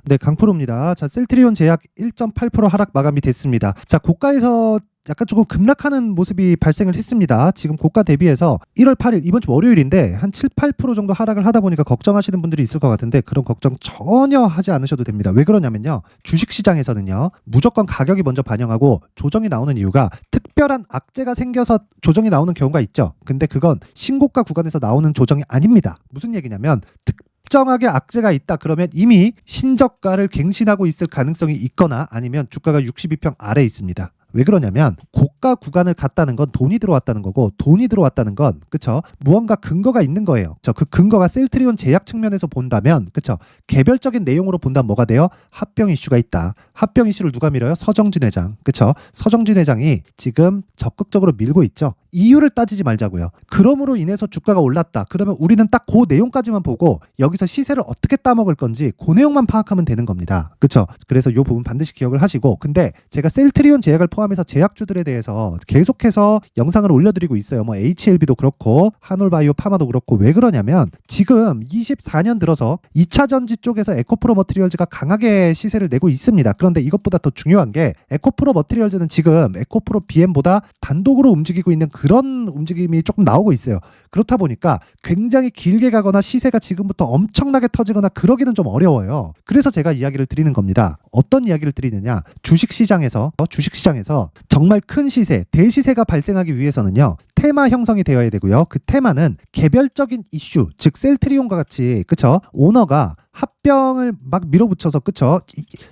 네, 강프로입니다. 자, 셀트리온 제약 1.8% 하락 마감이 됐습니다. 자, 고가에서 약간 조금 급락하는 모습이 발생을 했습니다. 지금 고가 대비해서 1월 8일 이번 주 월요일인데 한 7, 8% 정도 하락을 하다 보니까 걱정하시는 분들이 있을 것 같은데 그런 걱정 전혀 하지 않으셔도 됩니다. 왜 그러냐면요. 주식시장에서는요. 무조건 가격이 먼저 반영하고 조정이 나오는 이유가 특별한 악재가 생겨서 조정이 나오는 경우가 있죠. 근데 그건 신고가 구간에서 나오는 조정이 아닙니다. 무슨 얘기냐면 특정하게 악재가 있다 그러면 이미 신저가를 갱신하고 있을 가능성이 있거나 아니면 주가가 62평 아래에 있습니다. 왜 그러냐면 고가 구간을 갔다는 건 돈이 들어왔다는 거고 돈이 들어왔다는 건 그쵸 무언가 근거가 있는 거예요. 그 근거가 셀트리온 제약 측면에서 본다면 그쵸 개별적인 내용으로 본다면 뭐가 돼요? 합병 이슈가 있다. 합병 이슈를 누가 밀어요? 서정진 회장. 그쵸 서정진 회장이 지금 적극적으로 밀고 있죠. 이유를 따지지 말자고요. 그럼으로 인해서 주가가 올랐다. 그러면 우리는 딱 그 내용까지만 보고 여기서 시세를 어떻게 따먹을 건지 그 내용만 파악하면 되는 겁니다. 그쵸 그래서 이 부분 반드시 기억을 하시고 근데 제가 셀트리온 제약을 포함해서 제약주들에 대해서 계속해서 영상을 올려드리고 있어요. 뭐 HLB도 그렇고 한올바이오 파마도 그렇고 왜 그러냐면 지금 24년 들어서 2차 전지 쪽에서 에코프로 머티리얼즈가 강하게 시세를 내고 있습니다. 그런데 이것보다 더 중요한 게 에코프로 머티리얼즈는 지금 에코프로 BM보다 단독으로 움직이고 있는 그런 움직임이 조금 나오고 있어요. 그렇다 보니까 굉장히 길게 가거나 시세가 지금부터 엄청나게 터지거나 그러기는 좀 어려워요. 그래서 제가 이야기를 드리는 겁니다. 어떤 이야기를 드리느냐 주식시장에서 정말 큰 시세, 대시세가 발생하기 위해서는요. 테마 형성이 되어야 되고요. 그 테마는 개별적인 이슈, 즉 셀트리온과 같이 그쵸? 오너가 합병을 막 밀어붙여서 그쵸?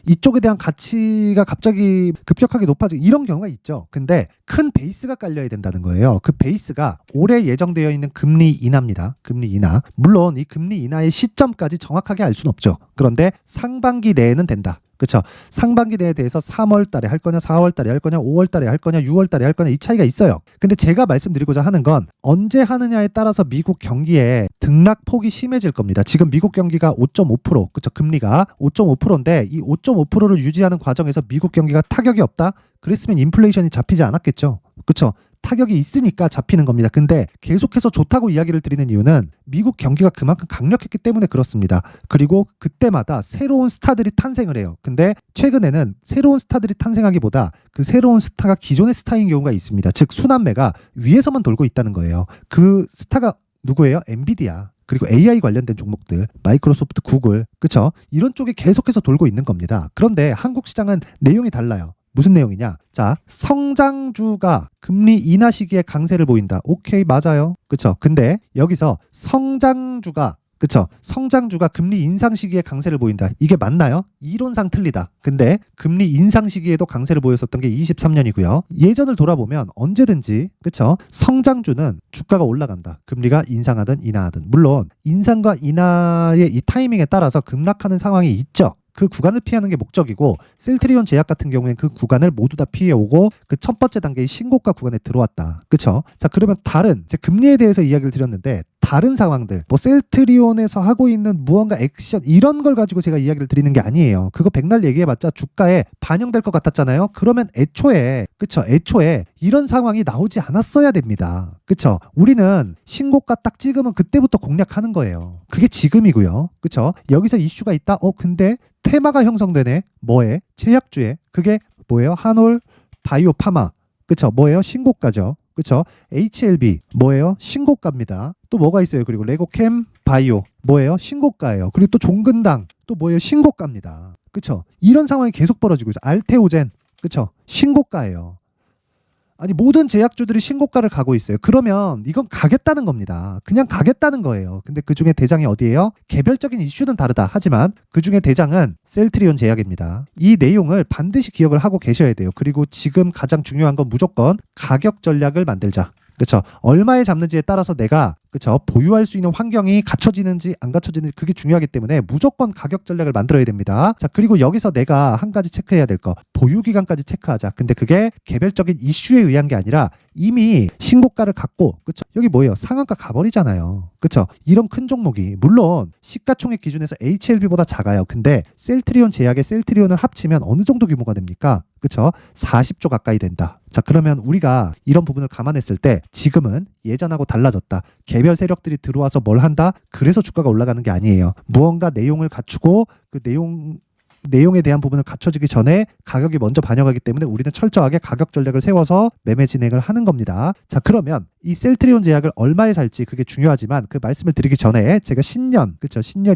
이쪽에 대한 가치가 갑자기 급격하게 높아지고 이런 경우가 있죠. 근데 큰 베이스가 깔려야 된다는 거예요. 그 베이스가 올해 예정되어 있는 금리 인하입니다. 금리 인하. 물론 이 금리 인하의 시점까지 정확하게 알 수는 없죠. 그런데 상반기 내에는 된다. 그렇죠. 상반기 내에 대해서 3월 달에 할 거냐, 4월 달에 할 거냐, 5월 달에 할 거냐, 6월 달에 할 거냐 이 차이가 있어요. 근데 제가 말씀드리고자 하는 건 언제 하느냐에 따라서 미국 경기의 등락폭이 심해질 겁니다. 지금 미국 경기가 5.5%, 그렇죠. 금리가 5.5%인데 이 5.5%를 유지하는 과정에서 미국 경기가 타격이 없다? 그랬으면 인플레이션이 잡히지 않았겠죠. 그렇죠. 타격이 있으니까 잡히는 겁니다. 근데 계속해서 좋다고 이야기를 드리는 이유는 미국 경기가 그만큼 강력했기 때문에 그렇습니다. 그리고 그때마다 새로운 스타들이 탄생을 해요. 근데 최근에는 새로운 스타들이 탄생하기보다 그 새로운 스타가 기존의 스타인 경우가 있습니다. 즉 순환매가 위에서만 돌고 있다는 거예요. 그 스타가 누구예요? 엔비디아. 그리고 AI 관련된 종목들, 마이크로소프트, 구글, 그쵸? 이런 쪽에 계속해서 돌고 있는 겁니다. 그런데 한국 시장은 내용이 달라요. 무슨 내용이냐? 자, 성장주가 금리 인하 시기에 강세를 보인다. 오케이, 맞아요. 그쵸? 근데 여기서 성장주가 금리 인상 시기에 강세를 보인다. 이게 맞나요? 이론상 틀리다. 근데 금리 인상 시기에도 강세를 보였었던 게 23년이고요. 예전을 돌아보면 언제든지 그쵸? 성장주는 주가가 올라간다. 금리가 인상하든 인하하든. 물론 인상과 인하의 이 타이밍에 따라서 급락하는 상황이 있죠. 그 구간을 피하는 게 목적이고 셀트리온 제약 같은 경우에는 그 구간을 모두 다 피해오고 그 첫 번째 단계의 신고가 구간에 들어왔다. 그쵸? 자, 그러면 다른 이제 금리에 대해서 이야기를 드렸는데 다른 상황들 뭐 셀트리온에서 하고 있는 무언가 액션 이런 걸 가지고 제가 이야기를 드리는 게 아니에요. 그거 백날 얘기해봤자 주가에 반영될 것 같았잖아요. 그러면 애초에 이런 상황이 나오지 않았어야 됩니다. 그쵸? 우리는 신고가 딱 찍으면 그때부터 공략하는 거예요. 그게 지금이고요. 그쵸? 여기서 이슈가 있다. 근데 테마가 형성되네. 뭐에? 제약주에. 그게 뭐예요? 한올 바이오 파마. 그쵸? 뭐예요? 신고가죠. 그쵸? HLB 뭐예요? 신고가입니다. 또 뭐가 있어요? 그리고 레고캠 바이오 뭐예요? 신고가예요. 그리고 또 종근당 또 뭐예요? 신고가입니다. 그쵸? 이런 상황이 계속 벌어지고 있어요. 알테오젠 그쵸? 신고가예요. 아니 모든 제약주들이 신고가를 가고 있어요. 그러면 이건 가겠다는 겁니다. 그냥 가겠다는 거예요. 근데 그중에 대장이 어디예요? 개별적인 이슈는 다르다. 하지만 그중에 대장은 셀트리온 제약입니다. 이 내용을 반드시 기억을 하고 계셔야 돼요. 그리고 지금 가장 중요한 건 무조건 가격 전략을 만들자. 그렇죠. 얼마에 잡는지에 따라서 내가 그렇죠. 보유할 수 있는 환경이 갖춰지는지 안 갖춰지는지 그게 중요하기 때문에 무조건 가격 전략을 만들어야 됩니다. 자, 그리고 여기서 내가 한 가지 체크해야 될 거 보유 기간까지 체크하자. 근데 그게 개별적인 이슈에 의한 게 아니라 이미 신고가를 갖고 그렇죠. 여기 뭐예요? 상한가 가버리잖아요. 그렇죠. 이런 큰 종목이 물론 시가총액 기준에서 HLB보다 작아요. 근데 셀트리온 제약에 셀트리온을 합치면 어느 정도 규모가 됩니까? 그렇죠. 40조 가까이 된다. 자, 그러면 우리가 이런 부분을 감안했을 때 지금은 예전하고 달라졌다. 개별 세력들이 들어와서 뭘 한다? 그래서 주가가 올라가는 게 아니에요. 무언가 내용을 갖추고 그 내용 내용에 대한 부분을 갖춰지기 전에 가격이 먼저 반영하기 때문에 우리는 철저하게 가격 전략을 세워서 매매 진행을 하는 겁니다. 자, 그러면 이 셀트리온 제약을 얼마에 살지 그게 중요하지만 그 말씀을 드리기 전에 제가 신년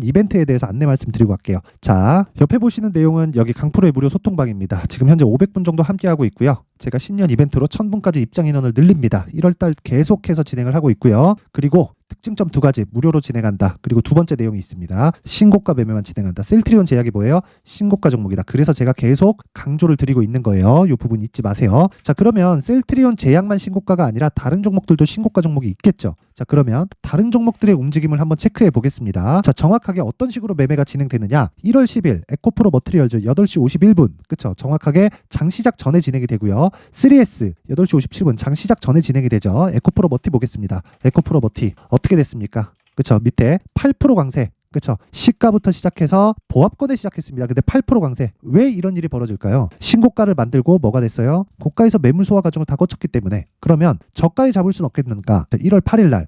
이벤트에 대해서 안내 말씀드리고 갈게요. 자, 옆에 보시는 내용은 여기 강프로의 무료 소통방입니다. 지금 현재 500분 정도 함께하고 있고요. 제가 신년 이벤트로 1000분까지 입장 인원을 늘립니다. 1월달 계속해서 진행을 하고 있고요. 그리고 특징점 2가지 무료로 진행한다. 그리고 두 번째 내용이 있습니다. 신고가 매매만 진행한다. 셀트리온 제약이 뭐예요? 신고가 종목이다. 그래서 제가 계속 강조를 드리고 있는 거예요. 이 부분 잊지 마세요. 자, 그러면 셀트리온 제약만 신고가가 아니라 다른 종목들도 신고가 종목이 있겠죠. 자, 그러면 다른 종목들의 움직임을 한번 체크해 보겠습니다. 자, 정확하게 어떤 식으로 매매가 진행되느냐? 1월 10일 에코프로 머티리얼즈 8시 51분 그쵸? 정확하게 장 시작 전에 진행이 되고요. 3S 8시 57분 장 시작 전에 진행이 되죠. 에코프로 머티 보겠습니다. 에코프로 머티 어떻게 됐습니까? 그쵸? 밑에 8% 강세 그쵸? 시가부터 시작해서 보합권에 시작했습니다. 근데 8% 강세. 왜 이런 일이 벌어질까요? 신고가를 만들고 뭐가 됐어요? 고가에서 매물 소화 과정을 다 거쳤기 때문에. 그러면 저가에 잡을 수는 없겠는가? 1월 8일 날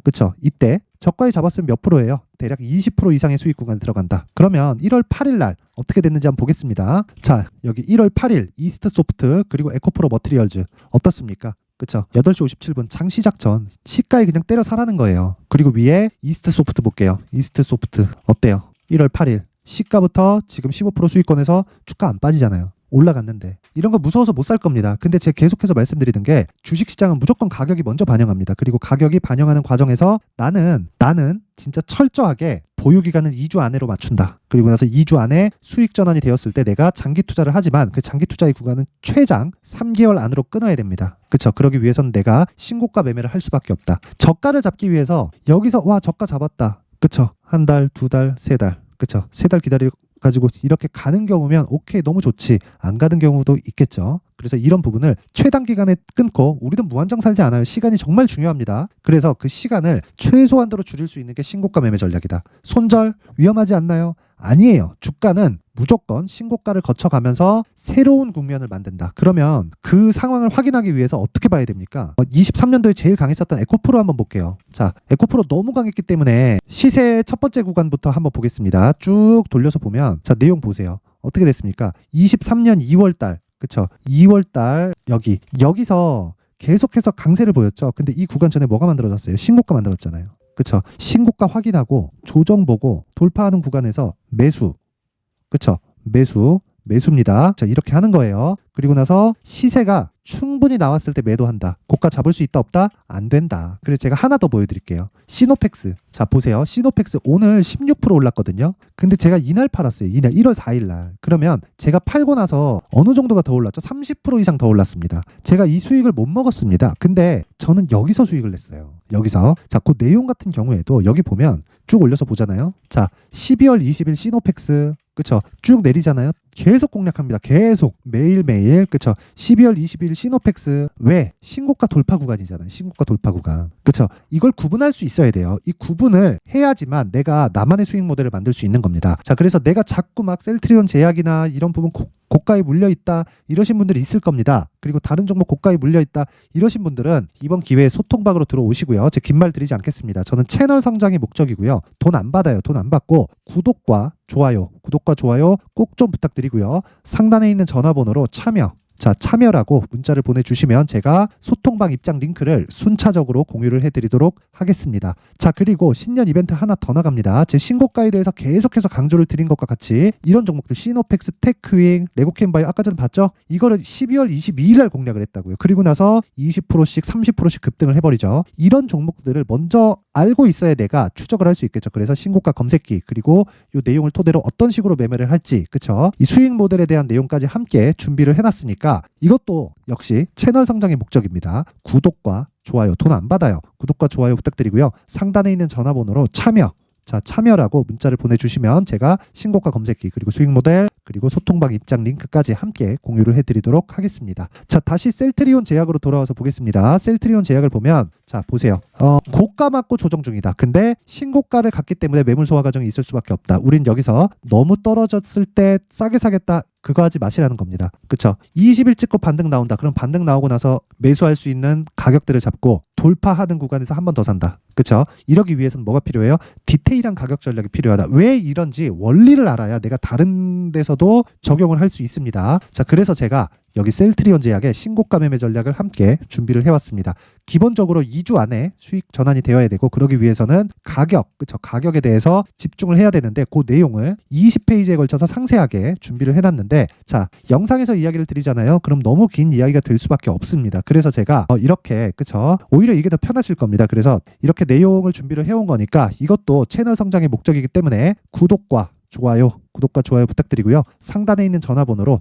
그쵸? 이때 저가에 잡았으면 몇 프로예요? 대략 20% 이상의 수익 구간에 들어간다. 그러면 1월 8일 날 어떻게 됐는지 한번 보겠습니다. 자, 여기 1월 8일 이스트 소프트 그리고 에코프로 머티리얼즈 어떻습니까? 그쵸? 8시 57분 장 시작 전 시가에 그냥 때려 사라는 거예요. 그리고 위에 이스트 소프트 볼게요. 이스트 소프트 어때요? 1월 8일 시가부터 지금 15% 수익권에서 주가 안 빠지잖아요. 올라갔는데 이런 거 무서워서 못 살 겁니다. 근데 제가 계속해서 말씀드리는 게 주식시장은 무조건 가격이 먼저 반영합니다. 그리고 가격이 반영하는 과정에서 나는 진짜 철저하게 보유기간을 2주 안으로 맞춘다. 그리고 나서 2주 안에 수익 전환이 되었을 때 내가 장기 투자를 하지만 그 장기 투자의 구간은 최장 3개월 안으로 끊어야 됩니다. 그쵸? 그러기 위해서는 내가 신고가 매매를 할 수밖에 없다. 저가를 잡기 위해서 여기서 와 저가 잡았다. 그쵸? 한 달, 두 달, 세 달. 그쵸? 세 달 가지고 이렇게 가는 경우면 오케이 너무 좋지 안 가는 경우도 있겠죠. 그래서 이런 부분을 최단 기간에 끊고 우리는 무한정 살지 않아요. 시간이 정말 중요합니다. 그래서 그 시간을 최소한도로 줄일 수 있는 게 신고가 매매 전략이다. 손절 위험하지 않나요? 아니에요. 주가는 무조건 신고가를 거쳐가면서 새로운 국면을 만든다. 그러면 그 상황을 확인하기 위해서 어떻게 봐야 됩니까? 23년도에 제일 강했었던 에코프로 한번 볼게요. 자, 에코프로 너무 강했기 때문에 시세 첫 번째 구간부터 한번 보겠습니다. 쭉 돌려서 보면 자, 내용 보세요. 어떻게 됐습니까? 23년 2월달 그쵸? 2월달 여기서 계속해서 강세를 보였죠. 근데 이 구간 전에 뭐가 만들어졌어요? 신고가 만들었잖아요. 그쵸? 신고가 확인하고 조정 보고 돌파하는 구간에서 매수. 그쵸? 매수입니다. 자, 이렇게 하는 거예요. 그리고 나서 시세가 충분히 나왔을 때 매도한다. 고가 잡을 수 있다 없다? 안 된다. 그래서 제가 하나 더 보여드릴게요. 시노펙스. 자, 보세요. 시노펙스 오늘 16% 올랐거든요. 근데 제가 이날 팔았어요. 이날 1월 4일 날. 그러면 제가 팔고 나서 어느 정도가 더 올랐죠? 30% 이상 더 올랐습니다. 제가 이 수익을 못 먹었습니다. 근데 저는 여기서 수익을 냈어요. 여기서. 자, 그 내용 같은 경우에도 여기 보면 쭉 올려서 보잖아요. 자, 12월 20일 시노펙스 그쵸? 쭉 내리잖아요. 계속 공략합니다. 계속 매일매일 그쵸? 12월 20일 시노펙스 왜? 신고가 돌파 구간이잖아요. 신고가 돌파 구간. 그쵸? 이걸 구분할 수 있어야 돼요. 이 구분을 해야지만 내가 나만의 수익 모델을 만들 수 있는 겁니다. 자, 그래서 내가 자꾸 막 셀트리온 제약이나 이런 부분 고가에 물려있다 이러신 분들이 있을 겁니다. 그리고 다른 종목 고가에 물려있다 이러신 분들은 이번 기회에 소통방으로 들어오시고요. 제 긴 말 드리지 않겠습니다. 저는 채널 성장이 목적이고요. 돈 안 받아요. 돈 안 받고 구독과 좋아요 꼭 좀 부탁드리고요. 상단에 있는 전화번호로 참여라고 문자를 보내주시면 제가 소통방 입장 링크를 순차적으로 공유를 해드리도록 하겠습니다. 자, 그리고 신년 이벤트 하나 더 나갑니다. 제 신고가에 대해서 계속해서 강조를 드린 것과 같이 이런 종목들 시노펙스, 테크윙, 레고캠바이오 아까 전에 봤죠? 이거를 12월 22일 날 공략을 했다고요. 그리고 나서 20%씩 30%씩 급등을 해버리죠. 이런 종목들을 먼저 알고 있어야 내가 추적을 할 수 있겠죠. 그래서 신고가 검색기 그리고 이 내용을 토대로 어떤 식으로 매매를 할지 그쵸? 이 수익 모델에 대한 내용까지 함께 준비를 해놨으니까 이것도 역시 채널 성장의 목적입니다. 구독과 좋아요 돈 안 받아요. 구독과 좋아요 부탁드리고요. 상단에 있는 전화번호로 참여라고 문자를 보내주시면 제가 신고가 검색기 그리고 수익 모델 그리고 소통방 입장 링크까지 함께 공유를 해드리도록 하겠습니다. 자, 다시 셀트리온 제약으로 돌아와서 보겠습니다. 셀트리온 제약을 보면 자, 보세요. 고가 맞고 조정 중이다. 근데 신고가를 갔기 때문에 매물 소화 과정이 있을 수밖에 없다. 우린 여기서 너무 떨어졌을 때 싸게 사겠다. 그거 하지 마시라는 겁니다. 그쵸? 20일 찍고 반등 나온다. 그럼 반등 나오고 나서 매수할 수 있는 가격들을 잡고 돌파하는 구간에서 한 번 더 산다. 그쵸? 이러기 위해서는 뭐가 필요해요? 디테일한 가격 전략이 필요하다. 왜 이런지 원리를 알아야 내가 다른 데서 대비해서도 적용을 할 수 있습니다. 자, 그래서 제가 여기 셀트리온 제약의 신고가 매매 전략을 함께 준비를 해왔습니다. 기본적으로 2주 안에 수익 전환이 되어야 되고, 그러기 위해서는 가격에 대해서 집중을 해야 되는데, 그 내용을 20페이지에 걸쳐서 상세하게 준비를 해놨는데, 자, 영상에서 이야기를 드리잖아요. 그럼 너무 긴 이야기가 될 수밖에 없습니다. 그래서 제가 이렇게, 오히려 이게 더 편하실 겁니다. 그래서 이렇게 내용을 준비를 해온 거니까, 이것도 채널 성장의 목적이기 때문에 구독과 좋아요 부탁드리고요. 상단에 있는 전화번호로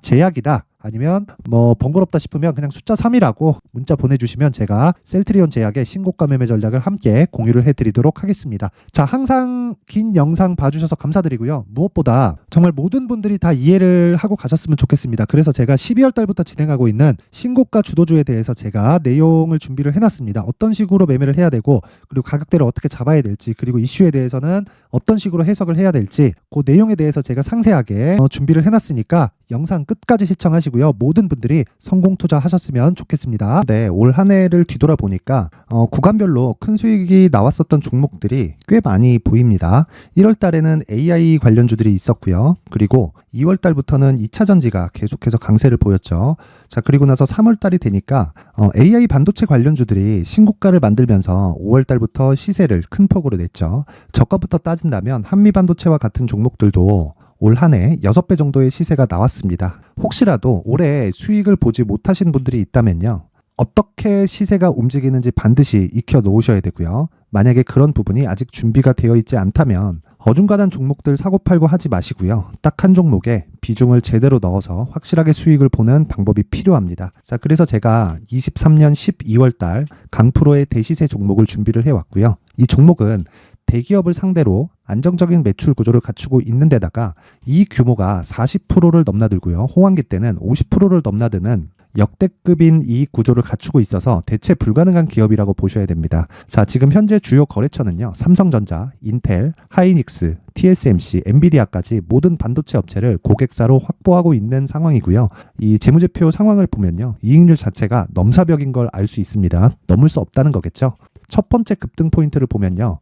제약이다, 아니면 번거롭다 싶으면 그냥 숫자 3이라고 문자 보내주시면 제가 셀트리온 제약의 신고가 매매 전략을 함께 공유를 해드리도록 하겠습니다. 자, 항상 긴 영상 봐주셔서 감사드리고요. 무엇보다 정말 모든 분들이 다 이해를 하고 가셨으면 좋겠습니다. 그래서 제가 12월 달부터 진행하고 있는 신고가 주도주에 대해서 제가 내용을 준비를 해놨습니다. 어떤 식으로 매매를 해야 되고, 그리고 가격대를 어떻게 잡아야 될지, 그리고 이슈에 대해서는 어떤 식으로 해석을 해야 될지, 그 내용에 대해서 제가 상세하게 준비를 해놨으니까 영상 끝까지 시청하시고요. 모든 분들이 성공 투자하셨으면 좋겠습니다. 네, 올 한 해를 뒤돌아보니까 구간별로 큰 수익이 나왔었던 종목들이 꽤 많이 보입니다. 1월 달에는 AI 관련주들이 있었고요. 그리고 2월 달부터는 2차 전지가 계속해서 강세를 보였죠. 자, 그리고 나서 3월 달이 되니까 AI 반도체 관련주들이 신고가를 만들면서 5월 달부터 시세를 큰 폭으로 냈죠. 저가부터 따진다면 한미 반도체와 같은 종목들도 올 한 해 6배 정도의 시세가 나왔습니다. 혹시라도 올해 수익을 보지 못하신 분들이 있다면요, 어떻게 시세가 움직이는지 반드시 익혀 놓으셔야 되고요. 만약에 그런 부분이 아직 준비가 되어 있지 않다면 어중간한 종목들 사고팔고 하지 마시고요. 딱 한 종목에 비중을 제대로 넣어서 확실하게 수익을 보는 방법이 필요합니다. 자, 그래서 제가 23년 12월 달 강프로의 대시세 종목을 준비를 해왔고요. 이 종목은 대기업을 상대로 안정적인 매출 구조를 갖추고 있는 데다가 이 규모가 40%를 넘나들고요. 호황기 때는 50%를 넘나드는 역대급인 이익 구조를 갖추고 있어서 대체 불가능한 기업이라고 보셔야 됩니다. 자, 지금 현재 주요 거래처는요, 삼성전자, 인텔, 하이닉스, TSMC, 엔비디아까지 모든 반도체 업체를 고객사로 확보하고 있는 상황이고요. 이 재무제표 상황을 보면요, 이익률 자체가 넘사벽인 걸 알 수 있습니다. 넘을 수 없다는 거겠죠. 첫 번째 급등 포인트를 보면요,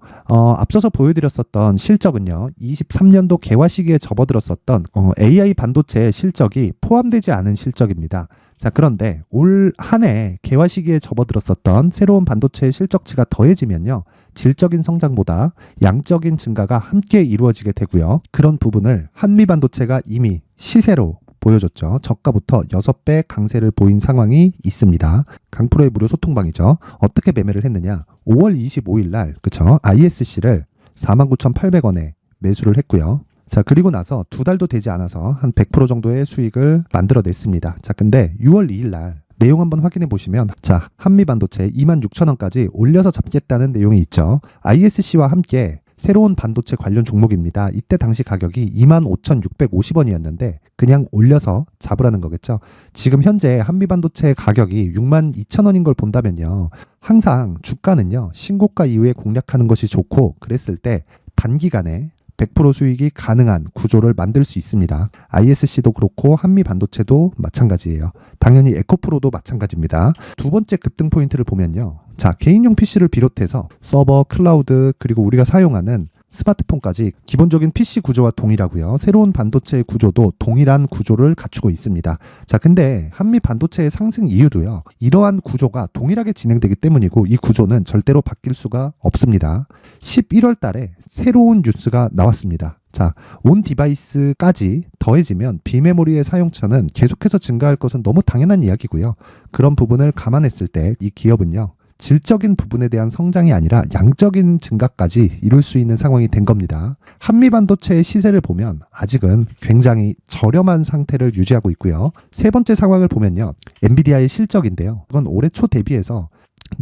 앞서서 보여드렸었던 실적은요, 23년도 개화 시기에 접어들었었던 AI 반도체의 실적이 포함되지 않은 실적입니다. 자, 그런데 올 한 해 개화 시기에 접어들었었던 새로운 반도체의 실적치가 더해지면요, 질적인 성장보다 양적인 증가가 함께 이루어지게 되고요. 그런 부분을 한미 반도체가 이미 시세로 보여줬죠. 저가부터 6배 강세를 보인 상황이 있습니다. 강프로의 무료 소통방이죠. 어떻게 매매를 했느냐? 5월 25일 날, ISC를 49,800원에 매수를 했고요. 자, 그리고 나서 2달도 되지 않아서 한 100% 정도의 수익을 만들어냈습니다. 자, 근데 6월 2일 날 내용 한번 확인해 보시면, 자, 한미반도체 26,000원까지 올려서 잡겠다는 내용이 있죠. ISC와 함께 새로운 반도체 관련 종목입니다. 이때 당시 가격이 25,650원이었는데 그냥 올려서 잡으라는 거겠죠. 지금 현재 한미반도체 가격이 62,000원인 걸 본다면요, 항상 주가는요, 신고가 이후에 공략하는 것이 좋고, 그랬을 때 단기간에 100% 수익이 가능한 구조를 만들 수 있습니다. ISC도 그렇고 한미 반도체도 마찬가지예요. 당연히 에코프로도 마찬가지입니다. 두 번째 급등 포인트를 보면요, 자, 개인용 PC를 비롯해서 서버, 클라우드, 그리고 우리가 사용하는 스마트폰까지 기본적인 PC 구조와 동일하고요. 새로운 반도체의 구조도 동일한 구조를 갖추고 있습니다. 자, 근데 한미 반도체의 상승 이유도요, 이러한 구조가 동일하게 진행되기 때문이고, 이 구조는 절대로 바뀔 수가 없습니다. 11월 달에 새로운 뉴스가 나왔습니다. 자, 온 디바이스까지 더해지면 비메모리의 사용처는 계속해서 증가할 것은 너무 당연한 이야기고요. 그런 부분을 감안했을 때 이 기업은요, 질적인 부분에 대한 성장이 아니라 양적인 증가까지 이룰 수 있는 상황이 된 겁니다. 한미 반도체의 시세를 보면 아직은 굉장히 저렴한 상태를 유지하고 있고요. 세 번째 상황을 보면요, 엔비디아의 실적인데요, 이건 올해 초 대비해서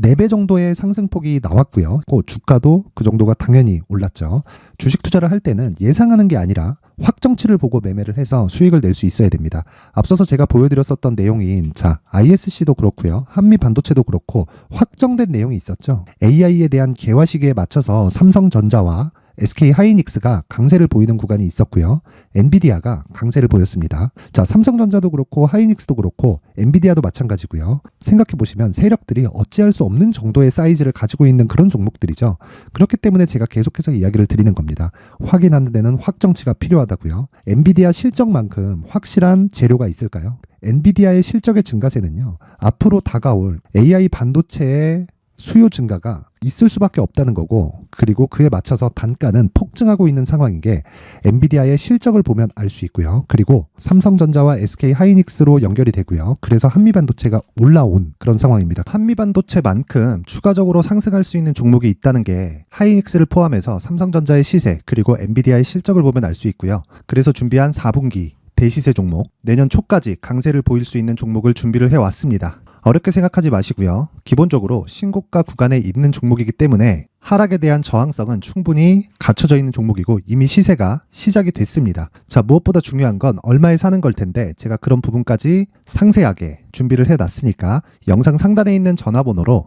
4배 정도의 상승폭이 나왔고요. 그 주가도 그 정도가 당연히 올랐죠. 주식 투자를 할 때는 예상하는 게 아니라 확정치를 보고 매매를 해서 수익을 낼 수 있어야 됩니다. 앞서서 제가 보여드렸었던 내용인, 자, ISC도 그렇고요, 한미 반도체도 그렇고 확정된 내용이 있었죠. AI에 대한 개화 시기에 맞춰서 삼성전자와 SK 하이닉스가 강세를 보이는 구간이 있었고요. 엔비디아가 강세를 보였습니다. 자, 삼성전자도 그렇고 하이닉스도 그렇고 엔비디아도 마찬가지고요. 생각해 보시면 세력들이 어찌할 수 없는 정도의 사이즈를 가지고 있는 그런 종목들이죠. 그렇기 때문에 제가 계속해서 이야기를 드리는 겁니다. 확인하는 데는 확정치가 필요하다고요. 엔비디아 실적만큼 확실한 재료가 있을까요? 엔비디아의 실적의 증가세는요, 앞으로 다가올 AI 반도체의 수요 증가가 있을 수밖에 없다는 거고, 그리고 그에 맞춰서 단가는 폭증하고 있는 상황인 게 엔비디아의 실적을 보면 알 수 있고요. 그리고 삼성전자와 SK 하이닉스로 연결이 되고요. 그래서 한미반도체가 올라온 그런 상황입니다. 한미반도체만큼 추가적으로 상승할 수 있는 종목이 있다는 게 하이닉스를 포함해서 삼성전자의 시세 그리고 엔비디아의 실적을 보면 알 수 있고요. 그래서 준비한 4분기 대시세 종목, 내년 초까지 강세를 보일 수 있는 종목을 준비를 해왔습니다. 어렵게 생각하지 마시고요. 기본적으로 신고가 구간에 있는 종목이기 때문에 하락에 대한 저항성은 충분히 갖춰져 있는 종목이고 이미 시세가 시작이 됐습니다. 자, 무엇보다 중요한 건 얼마에 사는 걸 텐데 제가 그런 부분까지 상세하게 준비를 해놨으니까 영상 상단에 있는 전화번호로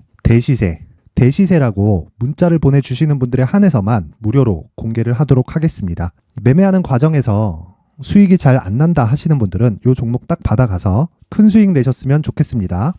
대시세라고 문자를 보내주시는 분들에 한해서만 무료로 공개를 하도록 하겠습니다. 매매하는 과정에서 수익이 잘 안 난다 하시는 분들은 이 종목 딱 받아가서 큰 수익 내셨으면 좋겠습니다.